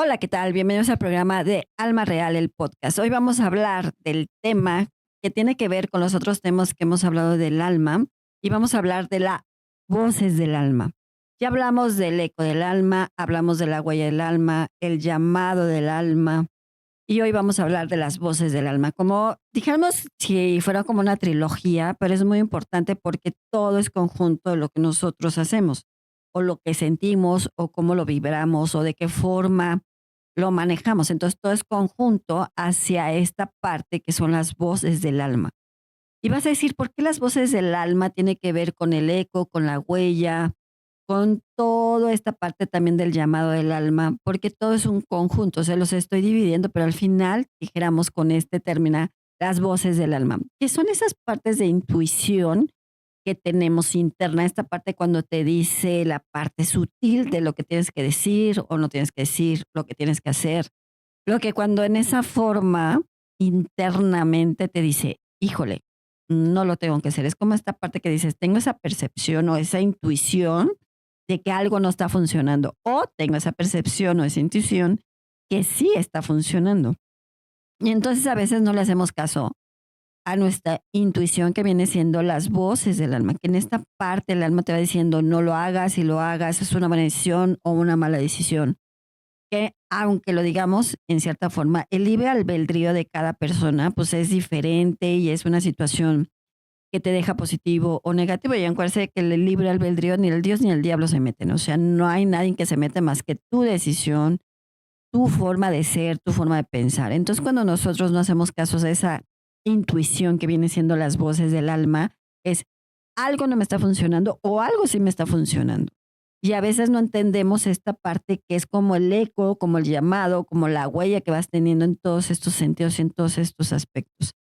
Hola, ¿qué tal? Bienvenidos al programa de Alma Real, el podcast. Hoy vamos a hablar del tema que tiene que ver con los otros temas que hemos hablado del alma y vamos a hablar de las voces del alma. Ya hablamos del eco del alma, hablamos de la huella del alma, el llamado del alma y hoy vamos a hablar de las voces del alma. Como dijéramos si fuera como una trilogía, pero es muy importante porque todo es conjunto de lo que nosotros hacemos o lo que sentimos o cómo lo vibramos o de qué forma lo manejamos. Entonces, todo es conjunto hacia esta parte que son las voces del alma. Y vas a decir, ¿por qué las voces del alma tiene que ver con el eco, con la huella, con toda esta parte también del llamado del alma? Porque todo es un conjunto, o sea, los estoy dividiendo, pero al final, dijéramos con este término, las voces del alma, que son esas partes de intuición que tenemos interna, esta parte cuando te dice la parte sutil de lo que tienes que decir o no tienes que decir, lo que tienes que hacer. Lo que cuando en esa forma internamente te dice, híjole, no lo tengo que hacer. Es como esta parte que dices, tengo esa percepción o esa intuición de que algo no está funcionando o tengo esa percepción o esa intuición que sí está funcionando. Y entonces a veces no le hacemos caso a nuestra intuición que viene siendo las voces del alma, que en esta parte el alma te va diciendo no lo hagas, y lo hagas es una buena decisión o una mala decisión. Que aunque lo digamos en cierta forma, el libre albedrío de cada persona pues es diferente y es una situación que te deja positivo o negativo. Y acuérdense que el libre albedrío ni el Dios ni el diablo se meten. O sea, no hay nadie que se mete más que tu decisión, tu forma de ser, tu forma de pensar. Entonces, cuando nosotros no hacemos caso a esa intuición que viene siendo las voces del alma, es algo no me está funcionando o algo sí me está funcionando. Y a veces no entendemos esta parte que es como el eco, como el llamado, como la huella que vas teniendo en todos estos sentidos y en todos estos aspectos,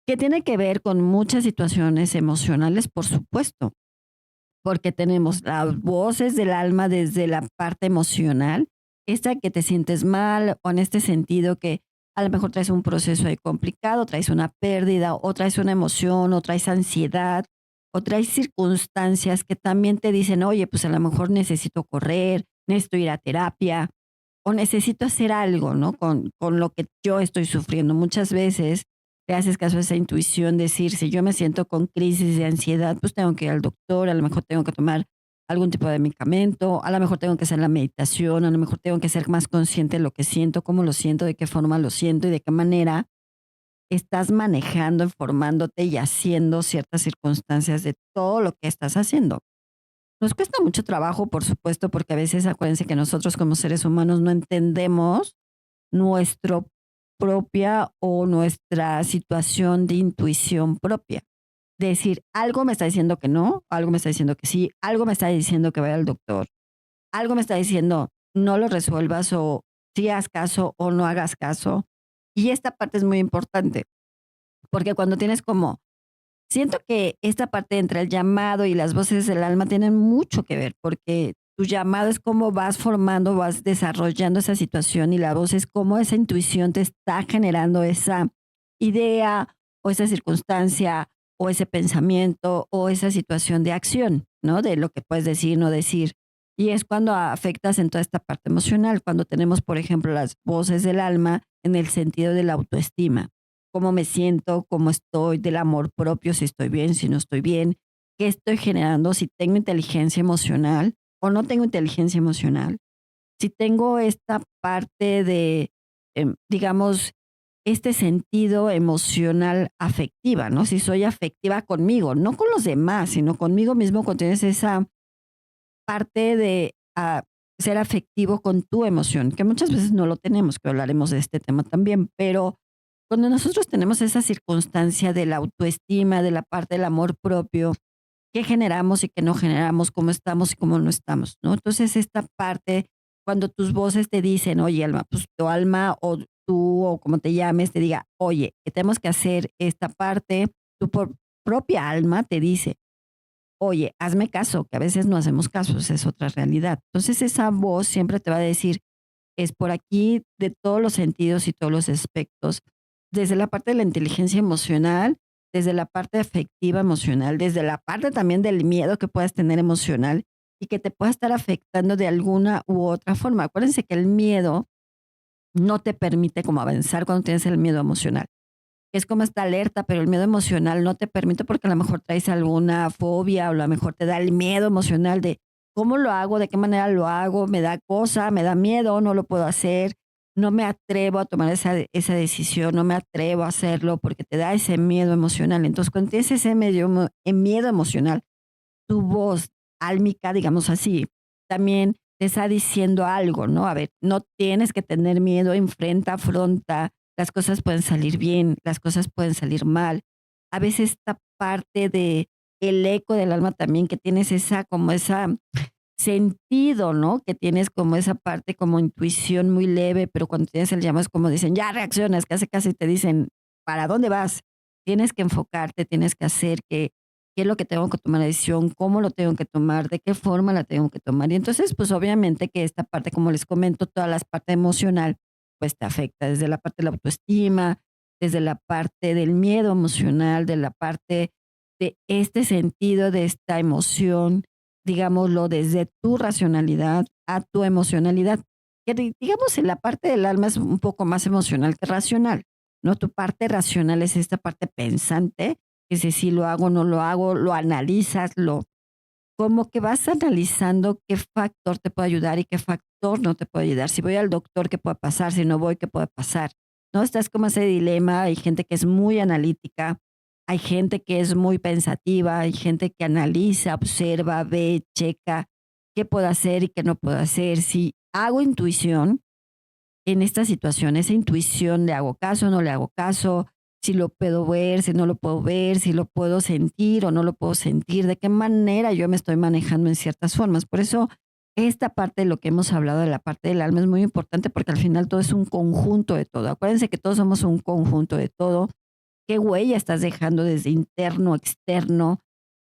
que tiene que ver con muchas situaciones emocionales, por supuesto, porque tenemos las voces del alma desde la parte emocional, esta que te sientes mal o en este sentido que a lo mejor traes un proceso ahí complicado, traes una pérdida o traes una emoción o traes ansiedad o traes circunstancias que también te dicen, oye, pues a lo mejor necesito correr, necesito ir a terapia o necesito hacer algo, ¿no? Con lo que yo estoy sufriendo. Muchas veces te haces caso a esa intuición, decir, si yo me siento con crisis de ansiedad, pues tengo que ir al doctor, a lo mejor tengo que tomar algún tipo de medicamento, a lo mejor tengo que hacer la meditación, a lo mejor tengo que ser más consciente de lo que siento, cómo lo siento, de qué forma lo siento y de qué manera estás manejando, informándote y haciendo ciertas circunstancias de todo lo que estás haciendo. Nos cuesta mucho trabajo, por supuesto, porque a veces acuérdense que nosotros como seres humanos no entendemos nuestro propia o nuestra situación de intuición propia. Decir, algo me está diciendo que no, algo me está diciendo que sí, algo me está diciendo que vaya al doctor, algo me está diciendo no lo resuelvas o sí haz caso o no hagas caso. Y esta parte es muy importante, porque cuando tienes como siento que esta parte entre el llamado y las voces del alma tienen mucho que ver, porque tu llamado es cómo vas formando, vas desarrollando esa situación y la voz es cómo esa intuición te está generando esa idea o esa circunstancia o ese pensamiento o esa situación de acción, ¿no? De lo que puedes decir, no decir. Y es cuando afectas en toda esta parte emocional, cuando tenemos, por ejemplo, las voces del alma en el sentido de la autoestima, cómo me siento, cómo estoy, del amor propio, si estoy bien, si no estoy bien, qué estoy generando, si tengo inteligencia emocional o no tengo inteligencia emocional, si tengo esta parte de, digamos, este sentido emocional afectiva, ¿no? Si soy afectiva conmigo, no con los demás, sino conmigo mismo, cuando tienes esa parte de ser afectivo con tu emoción, que muchas veces no lo tenemos, que hablaremos de este tema también, pero cuando nosotros tenemos esa circunstancia de la autoestima, de la parte del amor propio, qué generamos y qué no generamos, cómo estamos y cómo no estamos, ¿no? Entonces, esta parte, cuando tus voces te dicen, oye, alma, pues tu alma o tú o como te llames, te diga, oye, que tenemos que hacer esta parte, tu propia alma te dice, oye, hazme caso, que a veces no hacemos caso, esa es otra realidad. Entonces, esa voz siempre te va a decir, es por aquí de todos los sentidos y todos los aspectos, desde la parte de la inteligencia emocional, desde la parte afectiva emocional, desde la parte también del miedo que puedas tener emocional y que te pueda estar afectando de alguna u otra forma. Acuérdense que el miedo no te permite como avanzar cuando tienes el miedo emocional. Es como esta alerta, pero el miedo emocional no te permite porque a lo mejor traes alguna fobia o a lo mejor te da el miedo emocional de cómo lo hago, de qué manera lo hago, me da cosa, me da miedo, no lo puedo hacer, no me atrevo a tomar esa decisión, no me atrevo a hacerlo porque te da ese miedo emocional. Entonces, cuando tienes ese miedo emocional, tu voz álmica, digamos así, también te está diciendo algo, ¿no? A ver, no tienes que tener miedo, enfrenta, afronta, las cosas pueden salir bien, las cosas pueden salir mal. A veces esta parte de el eco del alma también, que tienes esa, como esa sentido, ¿no? Que tienes como esa parte como intuición muy leve, pero cuando tienes el llamado es como dicen, ya reaccionas, casi casi te dicen, ¿para dónde vas? Tienes que enfocarte, tienes que hacer qué es lo que tengo que tomar la decisión, cómo lo tengo que tomar, de qué forma la tengo que tomar. Y entonces, pues obviamente que esta parte, como les comento, toda la parte emocional, pues te afecta desde la parte de la autoestima, desde la parte del miedo emocional, de la parte de este sentido, de esta emoción, digámoslo, desde tu racionalidad a tu emocionalidad. Que digamos, en la parte del alma es un poco más emocional que racional, ¿no? Tu parte racional es esta parte pensante, que si lo hago, no lo hago, lo analizas, como que vas analizando qué factor te puede ayudar y qué factor no te puede ayudar. Si voy al doctor, ¿qué puede pasar? Si no voy, ¿qué puede pasar? ¿No? Estás como ese dilema, hay gente que es muy analítica, hay gente que es muy pensativa, hay gente que analiza, observa, ve, checa qué puedo hacer y qué no puedo hacer. Si hago intuición, en esta situación, esa intuición de hago caso, no le hago caso, si lo puedo ver, si no lo puedo ver, si lo puedo sentir o no lo puedo sentir, de qué manera yo me estoy manejando en ciertas formas. Por eso, esta parte de lo que hemos hablado de la parte del alma es muy importante porque al final todo es un conjunto de todo. Acuérdense que todos somos un conjunto de todo. ¿Qué huella estás dejando desde interno, externo?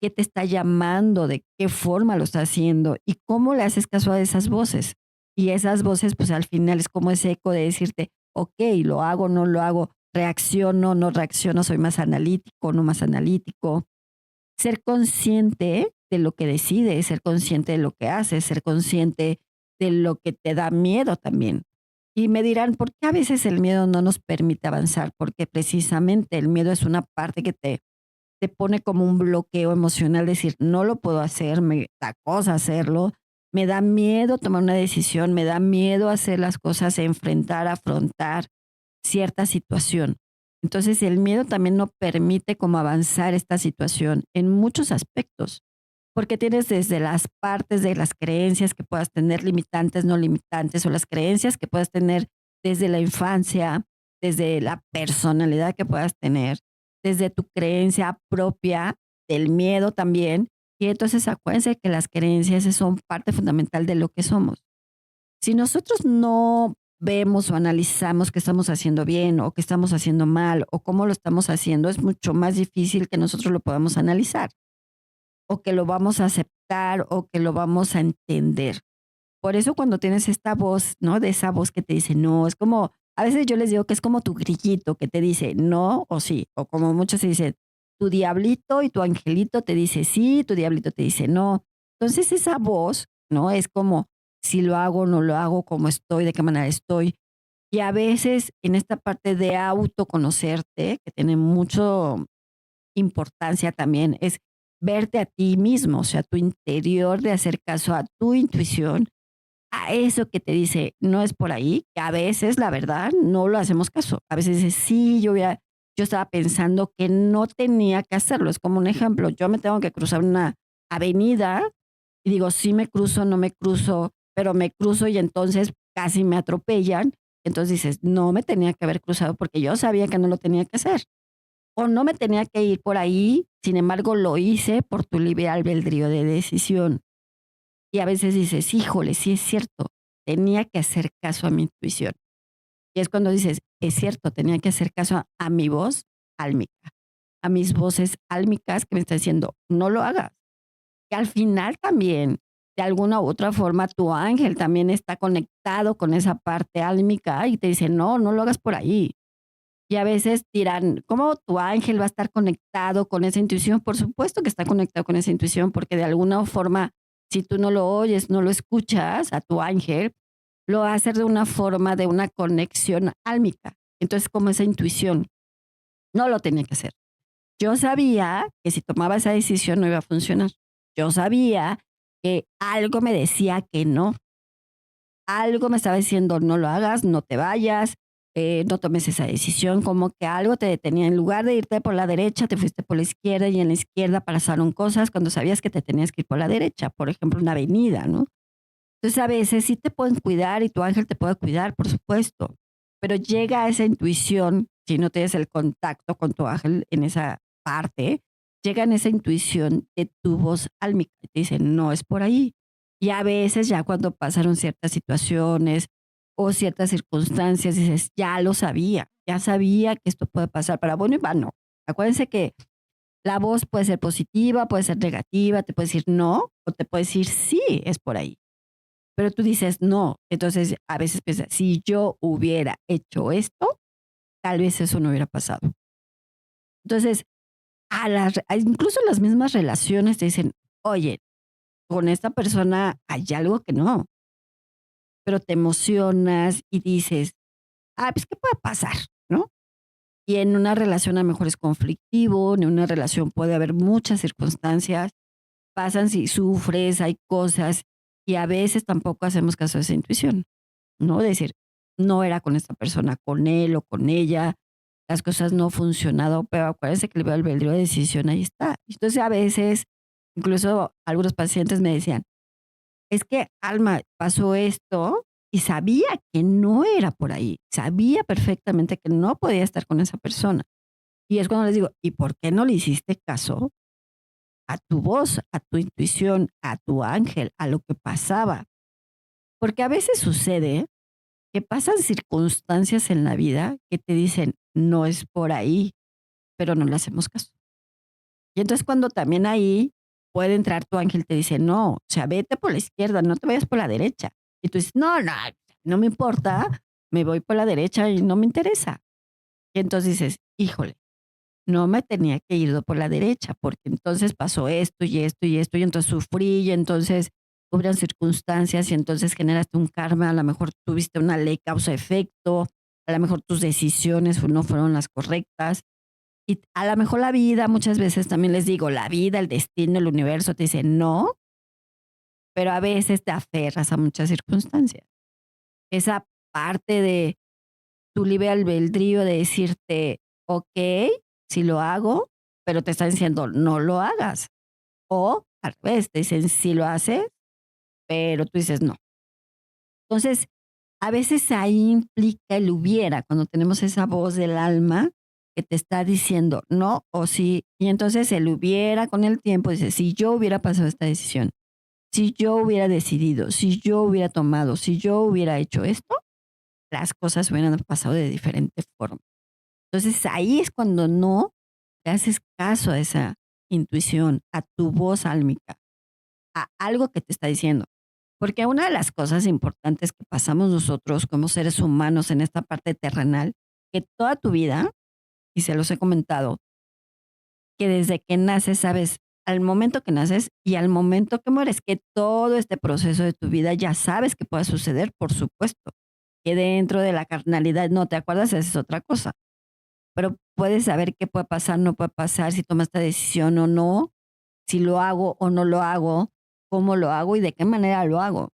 ¿Qué te está llamando? ¿De qué forma lo está haciendo? ¿Y cómo le haces caso a esas voces? Y esas voces, pues al final es como ese eco de decirte, ok, lo hago, no lo hago, reacciono, no reacciono, soy más analítico, no más analítico. Ser consciente de lo que decides, ser consciente de lo que haces, ser consciente de lo que te da miedo también. Y me dirán, ¿por qué a veces el miedo no nos permite avanzar? Porque precisamente el miedo es una parte que te pone como un bloqueo emocional, decir, no lo puedo hacer, me da cosa hacerlo, me da miedo tomar una decisión, me da miedo hacer las cosas, enfrentar, afrontar cierta situación. Entonces, el miedo también no permite como avanzar esta situación en muchos aspectos, porque tienes desde las partes de las creencias que puedas tener, limitantes, no limitantes, o las creencias que puedas tener desde la infancia, desde la personalidad que puedas tener, desde tu creencia propia, del miedo también. Y entonces acuérdense que las creencias son parte fundamental de lo que somos. Si nosotros no vemos o analizamos qué estamos haciendo bien o qué estamos haciendo mal o cómo lo estamos haciendo, es mucho más difícil que nosotros lo podamos analizar o que lo vamos a aceptar o que lo vamos a entender. Por eso cuando tienes esta voz, ¿no? De esa voz que te dice no, es como, a veces yo les digo que es como tu grillito que te dice no o sí, o como muchos se dicen, tu diablito y tu angelito te dice sí, tu diablito te dice no. Entonces esa voz, ¿no? Es como si lo hago, no lo hago, cómo estoy, de qué manera estoy. Y a veces en esta parte de autoconocerte, que tiene mucho importancia también, es verte a ti mismo, o sea, tu interior de hacer caso a tu intuición, a eso que te dice, no es por ahí, que a veces, la verdad, no lo hacemos caso. A veces dices, sí, yo estaba pensando que no tenía que hacerlo. Es como un ejemplo, yo me tengo que cruzar una avenida y digo, sí me cruzo, no me cruzo, pero me cruzo y entonces casi me atropellan. Entonces dices, no me tenía que haber cruzado porque yo sabía que no lo tenía que hacer. O no me tenía que ir por ahí, sin embargo lo hice por tu libre albedrío de decisión. Y a veces dices, híjole, sí es cierto, tenía que hacer caso a mi intuición. Y es cuando dices, es cierto, tenía que hacer caso a mi voz álmica, a mis voces álmicas que me están diciendo, no lo hagas. Que al final también, de alguna u otra forma, tu ángel también está conectado con esa parte álmica y te dice, no, no lo hagas por ahí. Y a veces dirán, ¿cómo tu ángel va a estar conectado con esa intuición? Por supuesto que está conectado con esa intuición, porque de alguna forma, si tú no lo oyes, no lo escuchas a tu ángel, lo va a hacer de una forma, de una conexión álmica. Entonces, como esa intuición, no lo tenía que hacer. Yo sabía que si tomaba esa decisión no iba a funcionar. Yo sabía que algo me decía que no. Algo me estaba diciendo: "No lo hagas, no te vayas, no tomes esa decisión", como que algo te detenía. En lugar de irte por la derecha, te fuiste por la izquierda, y en la izquierda pasaron cosas cuando sabías que te tenías que ir por la derecha, por ejemplo, una avenida, ¿no? Entonces, a veces sí te pueden cuidar y tu ángel te puede cuidar, por supuesto, pero llega esa intuición, si no tienes el contacto con tu ángel en esa parte, llega en esa intuición de tu voz álmica y te dice: "No es por ahí". Y a veces ya cuando pasaron ciertas situaciones o ciertas circunstancias, dices: "Ya lo sabía, ya sabía que esto puede pasar", para bueno y para no. Acuérdense que la voz puede ser positiva, puede ser negativa, te puede decir no o te puede decir sí, es por ahí. Pero tú dices: "No". Entonces, a veces piensas: "Si yo hubiera hecho esto, tal vez eso no hubiera pasado". Entonces, incluso las mismas relaciones te dicen: "Oye, con esta persona hay algo que no", pero te emocionas y dices: "Ah, pues, ¿qué puede pasar?", ¿no? Y en una relación a lo mejor es conflictivo, en una relación puede haber muchas circunstancias, pasan si sufres, hay cosas, y a veces tampoco hacemos caso a esa intuición. ¿No? Decir, no era con esta persona, con él o con ella, las cosas no han funcionado, pero acuérdense que el libre albedrío de decisión ahí está. Entonces, a veces, incluso algunos pacientes me decían, es que, Alma, pasó esto y sabía que no era por ahí, sabía perfectamente que no podía estar con esa persona. Y es cuando les digo, ¿y por qué no le hiciste caso a tu voz, a tu intuición, a tu ángel, a lo que pasaba? Porque a veces sucede que pasan circunstancias en la vida que te dicen: "No es por ahí", pero no le hacemos caso. Y entonces, cuando también ahí puede entrar tu ángel, te dice: "No, o sea, vete por la izquierda, no te vayas por la derecha". Y tú dices: "No, no, no me importa, me voy por la derecha y no me interesa". Y entonces dices: "Híjole, no me tenía que ir por la derecha, porque entonces pasó esto y esto y esto, y entonces sufrí, y entonces hubieron circunstancias, y entonces generaste un karma, a lo mejor tuviste una ley causa-efecto, a lo mejor tus decisiones no fueron las correctas, y a lo mejor la vida, muchas veces también les digo, la vida, el destino, el universo te dice no, pero a veces te aferras a muchas circunstancias. Esa parte de tu libre albedrío de decirte, okey, sí lo hago, pero te están diciendo: "No lo hagas". O al revés, te dicen: "Sí lo haces", pero tú dices: "No". Entonces, a veces ahí implica el hubiera, cuando tenemos esa voz del alma que te está diciendo no o sí, y entonces el hubiera con el tiempo dice: "Si yo hubiera pasado esta decisión, si yo hubiera decidido, si yo hubiera tomado, si yo hubiera hecho esto, las cosas hubieran pasado de diferente forma". Entonces, ahí es cuando no le haces caso a esa intuición, a tu voz álmica, a algo que te está diciendo. Porque una de las cosas importantes que pasamos nosotros como seres humanos en esta parte terrenal, que toda tu vida, y se los he comentado, que desde que naces sabes al momento que naces y al momento que mueres, que todo este proceso de tu vida ya sabes que puede suceder, por supuesto, que dentro de la carnalidad no te acuerdas, esa es otra cosa, pero puedes saber qué puede pasar, no puede pasar, si tomas esta decisión o no, si lo hago o no lo hago, cómo lo hago y de qué manera lo hago.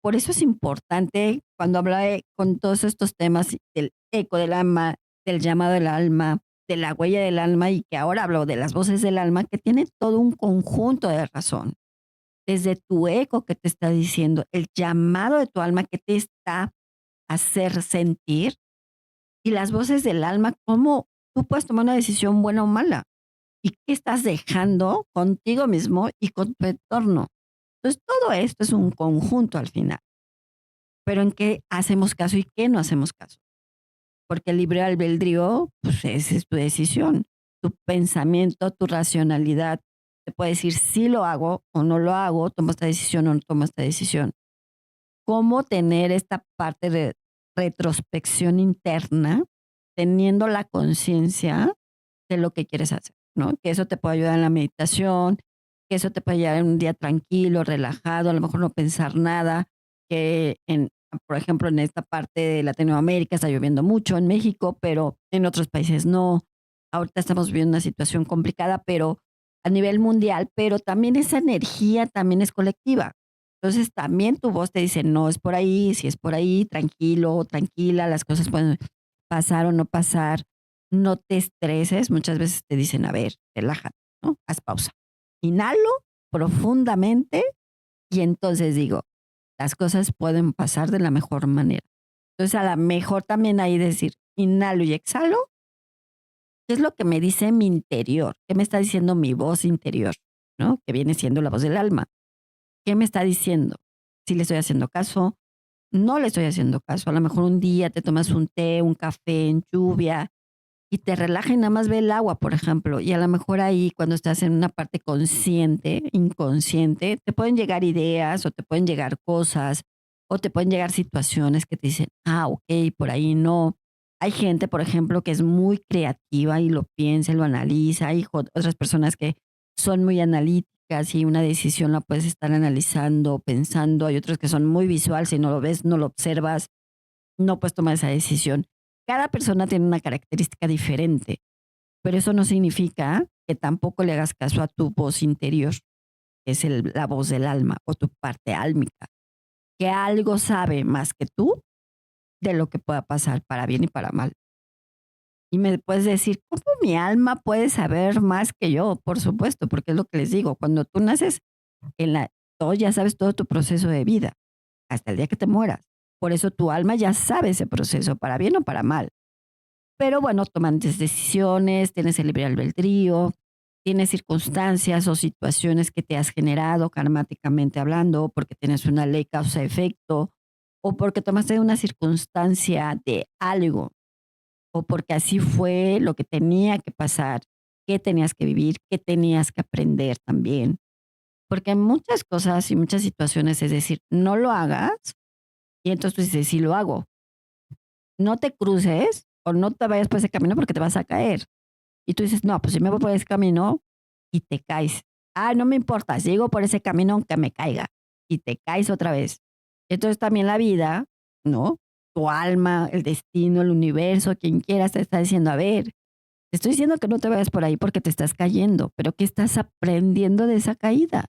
Por eso es importante cuando hablé con todos estos temas del eco del alma, del llamado del alma, de la huella del alma y que ahora hablo de las voces del alma, que tiene todo un conjunto de razón. Desde tu eco que te está diciendo, el llamado de tu alma que te está a hacer sentir y las voces del alma, cómo tú puedes tomar una decisión buena o mala y qué estás dejando contigo mismo y con tu entorno. Entonces, todo esto es un conjunto al final. Pero ¿en qué hacemos caso y qué no hacemos caso? Porque el libre albedrío, pues esa es tu decisión, tu pensamiento, tu racionalidad. Te puede decir si lo hago o no lo hago, tomo esta decisión o no tomo esta decisión. ¿Cómo tener esta parte de retrospección interna, teniendo la conciencia de lo que quieres hacer, ¿no? Que eso te puede ayudar en la meditación, que eso te puede ayudar en un día tranquilo, relajado, a lo mejor no pensar nada, que en Por ejemplo, en esta parte de Latinoamérica está lloviendo mucho, en México, pero en otros países no. Ahorita estamos viviendo una situación complicada, pero a nivel mundial, pero también esa energía también es colectiva. Entonces también tu voz te dice, no es por ahí, si es por ahí, tranquilo, tranquila, las cosas pueden pasar o no pasar, no te estreses. Muchas veces te dicen, a ver, relájate, ¿no? Haz pausa. Inhalo profundamente y entonces digo, las cosas pueden pasar de la mejor manera. Entonces, a la mejor también ahí decir, inhalo y exhalo, ¿qué es lo que me dice mi interior? ¿Qué me está diciendo mi voz interior? ¿No? Que viene siendo la voz del alma. ¿Qué me está diciendo? Si le estoy haciendo caso, no le estoy haciendo caso. A lo mejor un día te tomas un té, un café en lluvia y te relaja y nada más ve el agua, por ejemplo. Y a lo mejor ahí, cuando estás en una parte consciente, inconsciente, te pueden llegar ideas o te pueden llegar cosas o te pueden llegar situaciones que te dicen, ah, ok, por ahí no. Hay gente, por ejemplo, que es muy creativa y lo piensa, y lo analiza. Hay otras personas que son muy analíticas y una decisión la puedes estar analizando, pensando. Hay otros que son muy visual, si no lo ves, no lo observas, no puedes tomar esa decisión. Cada persona tiene una característica diferente, pero eso no significa que tampoco le hagas caso a tu voz interior, que es la voz del alma o tu parte álmica, que algo sabe más que tú de lo que pueda pasar para bien y para mal. Y me puedes decir, ¿cómo mi alma puede saber más que yo? Por supuesto, porque es lo que les digo, cuando tú naces, todo ya sabes todo tu proceso de vida, hasta el día que te mueras. Por eso tu alma ya sabe ese proceso, para bien o para mal. Pero bueno, toman decisiones, tienes el libre albedrío, tienes circunstancias o situaciones que te has generado karmáticamente hablando, porque tienes una ley causa-efecto, o porque tomaste una circunstancia de algo, o porque así fue lo que tenía que pasar, qué tenías que vivir, qué tenías que aprender también. Porque hay muchas cosas y muchas situaciones, es decir, no lo hagas, y entonces tú dices, sí lo hago. No te cruces o no te vayas por ese camino porque te vas a caer. Y tú dices, no, pues si me voy por ese camino y te caes. Ah, no me importa, sigo por ese camino aunque me caiga y te caes otra vez. Entonces también la vida, ¿no? Tu alma, el destino, el universo, quien quieras, te está diciendo, a ver, te estoy diciendo que no te vayas por ahí porque te estás cayendo, pero ¿qué estás aprendiendo de esa caída?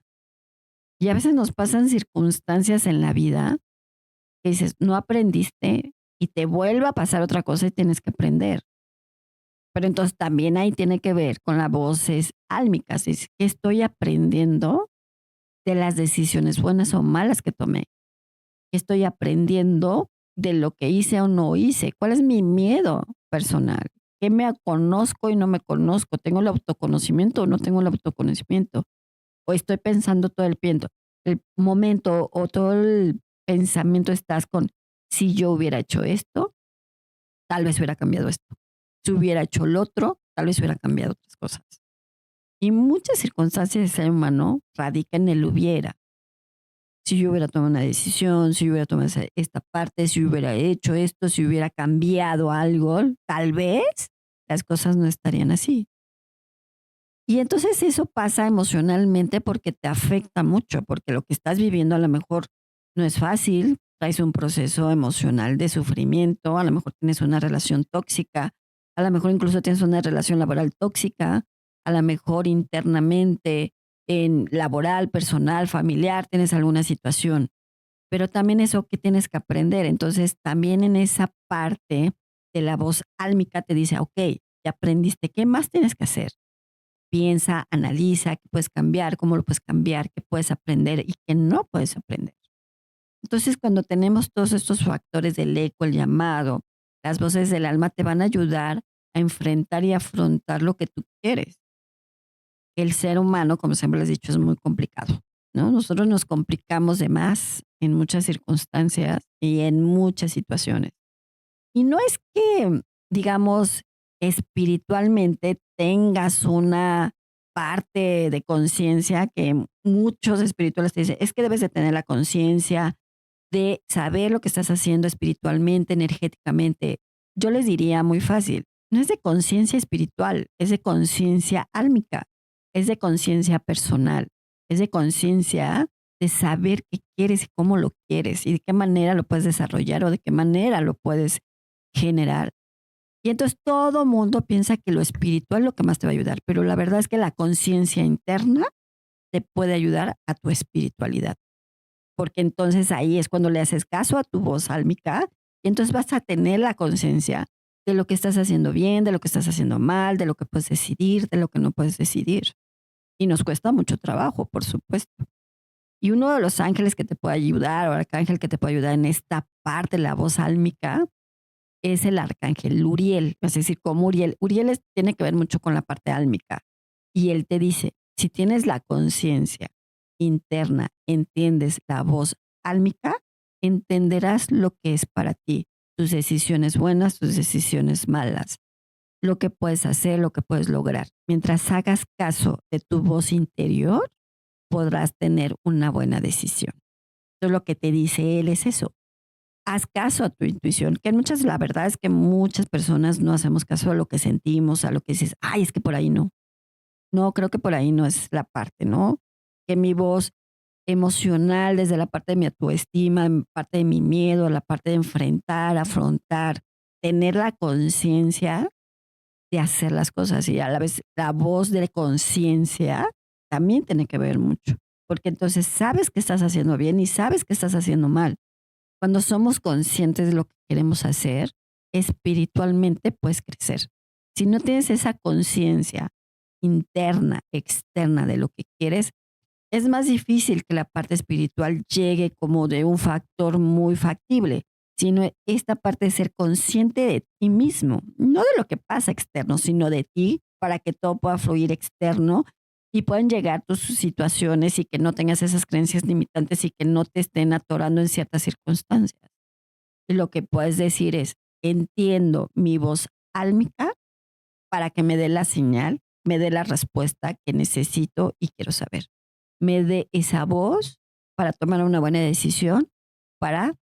Y a veces nos pasan circunstancias en la vida que dices, no aprendiste y te vuelve a pasar otra cosa y tienes que aprender. Pero entonces también ahí tiene que ver con las voces álmicas, es que estoy aprendiendo de las decisiones buenas o malas que tomé, que estoy aprendiendo de lo que hice o no hice, cuál es mi miedo personal, qué me conozco y no me conozco, tengo el autoconocimiento o no tengo el autoconocimiento, o estoy pensando todo el momento o todo el pensamiento estás con, si yo hubiera hecho esto, tal vez hubiera cambiado esto. Si hubiera hecho lo otro, tal vez hubiera cambiado otras cosas. Y muchas circunstancias del ser humano radican en el hubiera. Si yo hubiera tomado una decisión, si yo hubiera tomado esta parte, si hubiera hecho esto, si hubiera cambiado algo, tal vez las cosas no estarían así. Y entonces eso pasa emocionalmente porque te afecta mucho, porque lo que estás viviendo a lo mejor no es fácil, traes un proceso emocional de sufrimiento, a lo mejor tienes una relación tóxica, a lo mejor incluso tienes una relación laboral tóxica, a lo mejor internamente en laboral, personal, familiar, tienes alguna situación, pero también eso que tienes que aprender. Entonces, también en esa parte de la voz álmica te dice, ok, ya aprendiste, ¿qué más tienes que hacer? Piensa, analiza qué puedes cambiar, cómo lo puedes cambiar, qué puedes aprender y qué no puedes aprender. Entonces, cuando tenemos todos estos factores del eco, el llamado, las voces del alma te van a ayudar a enfrentar y afrontar lo que tú quieres. El ser humano, como siempre les he dicho, es muy complicado, ¿no? Nosotros nos complicamos de más en muchas circunstancias y en muchas situaciones. Y no es que, digamos, espiritualmente tengas una parte de conciencia que muchos espirituales te dicen, es que debes de tener la conciencia de saber lo que estás haciendo espiritualmente, energéticamente. Yo les diría muy fácil, no es de conciencia espiritual, es de conciencia álmica, es de conciencia personal, es de conciencia de saber qué quieres y cómo lo quieres y de qué manera lo puedes desarrollar o de qué manera lo puedes generar. Y entonces todo mundo piensa que lo espiritual es lo que más te va a ayudar, pero la verdad es que la conciencia interna te puede ayudar a tu espiritualidad, porque entonces ahí es cuando le haces caso a tu voz álmica y entonces vas a tener la conciencia de lo que estás haciendo bien, de lo que estás haciendo mal, de lo que puedes decidir, de lo que no puedes decidir. Y nos cuesta mucho trabajo, por supuesto. Y uno de los ángeles que te puede ayudar, o arcángel que te puede ayudar en esta parte de la voz álmica, es el arcángel Uriel. Es decir, como Uriel. Tiene que ver mucho con la parte álmica. Y él te dice, si tienes la conciencia interna, entiendes la voz álmica, entenderás lo que es para ti, tus decisiones buenas, tus decisiones malas, lo que puedes hacer, lo que puedes lograr. Mientras hagas caso de tu voz interior, podrás tener una buena decisión. Entonces, lo que te dice él es eso. Haz caso a tu intuición, que la verdad es que muchas personas no hacemos caso a lo que sentimos, a lo que dices, ay, es que por ahí no. No, creo que por ahí no es la parte, ¿no? Que mi voz emocional, desde la parte de mi autoestima, parte de mi miedo, la parte de enfrentar, afrontar, tener la conciencia de hacer las cosas y a la vez la voz de conciencia también tiene que ver mucho, porque entonces sabes que estás haciendo bien y sabes que estás haciendo mal. Cuando somos conscientes de lo que queremos hacer, espiritualmente puedes crecer. Si no tienes esa conciencia interna, externa de lo que quieres, es más difícil que la parte espiritual llegue como de un factor muy factible, sino esta parte de ser consciente de ti mismo, no de lo que pasa externo, sino de ti para que todo pueda fluir externo y puedan llegar tus situaciones y que no tengas esas creencias limitantes y que no te estén atorando en ciertas circunstancias. Y lo que puedes decir es, entiendo mi voz álmica para que me dé la señal, me dé la respuesta que necesito y quiero saber. Me dé esa voz para tomar una buena decisión, para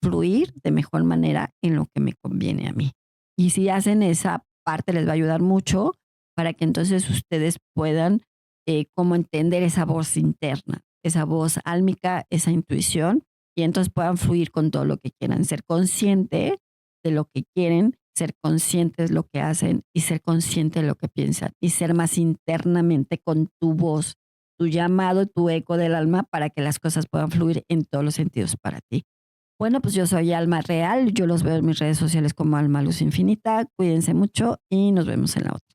fluir de mejor manera en lo que me conviene a mí. Y si hacen esa parte, les va a ayudar mucho para que entonces ustedes puedan como entender esa voz interna, esa voz álmica, esa intuición, y entonces puedan fluir con todo lo que quieran, ser consciente de lo que quieren, ser conscientes de lo que hacen y ser consciente de lo que piensan y ser más internamente con tu voz, tu llamado, tu eco del alma para que las cosas puedan fluir en todos los sentidos para ti. Bueno, pues yo soy Alma Real, yo los veo en mis redes sociales como Alma Luz Infinita, cuídense mucho y nos vemos en la otra.